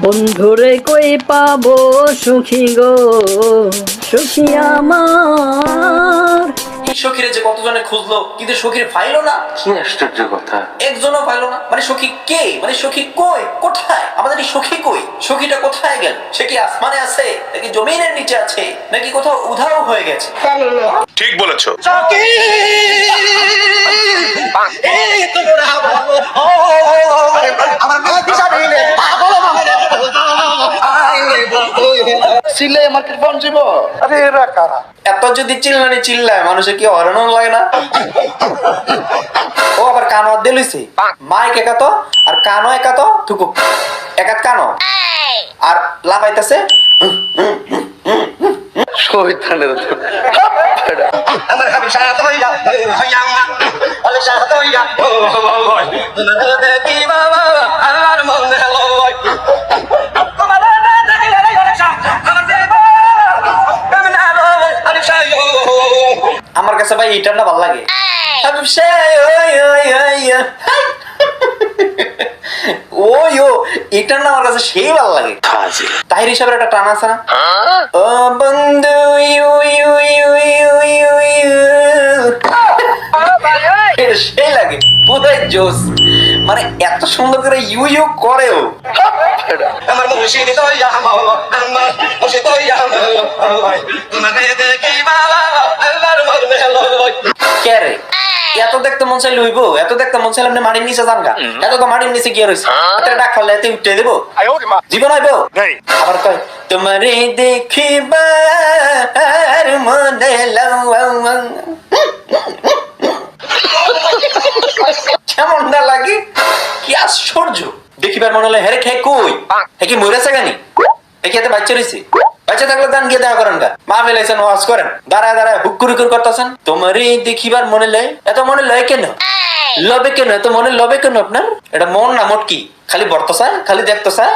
বন্ধুরে কই পাবো সুখী গো, সুখী আমার। এই সখীরে যে কতজনে খুঁজলো কিন্তু সখীর পাইলো না। কি আশ্চর্য কথা, একজনও পাইলো না। মানে সখী কে, মানে সখী কই, কোথায়? আমাদের এই সখী কই? সখীটা কোথায় গেল? সে কি আসমানে আছে, নাকি জমিনের নিচে আছে, নাকি কোথাও উধাও হয়ে গেছে? ঠিক বলেছো। সিলে মার্কেট ফোন যাব। আরে এরা কারা? এত যদি চিল্লানি চিল্লায় মানুষের কি হরানো লাগে না? ও আবার কানো দিয়ে লইছে, মাইক একাত আর কানো একাত, থুকু একাত কানো আর লাফাইতেছে। শয়তানের তো আমার হাবি সাথ হইয়া হইয়া আলে সাথ হইয়া ও দেখি বাবা আর মন হলো তোমার দেখি রে অনেক আমার দেব আমি না আরে সাই আমার কাছে ভাই এটা না ভালো লাগে। হাবিব সাই ওই ওই ওই ওই ও এটা না আমার কাছে সেই ভালো লাগে। তাহির হিসাবে একটা টান আছে না, ও বন্ধু you you you you you you, সেই লাগে পুরাই জোস। মানে এত সুন্দর করে ইউ ইউ করেও। আমার মুর্শিদ হইয়া আমার মুর্শিদ হইয়া তোমার দেখি বাবা আর মন হলো কে রে এত দেখতে মন চাইলে হইব? এত দেখতে মন চাইলে আপনি মাটির নিচে যান গা। এত তো মাটির নিচে কি রয়েছে, ডাক ফেললে এতে উঠে দেবো জীবন হইব। আবার কয় তোমারে দেখিবার মনে কেমন না লাগে, কি আশ্চর্য। দেখিবার মনে হলো হেরে খেয়ে কই, হে কি মরেছে গানি, দেখি এতে বাচ্চা রয়েছে। বাচ্চা থাকলে দান গিয়ে দেখা করেন গা, মা ফেলাইছেন ওয়াজ করেন, দাঁড়ায় দাঁড়ায় হুকুর হুকুর করতেছেন। তোমারে দেখিবার মনে লয়, এত মনে লয় কেন, লবে কেন, এত মনে লবে কেন আপনার? এটা মন না মটকি, খালি বর্ত চায়, খালি দেখতে চায়।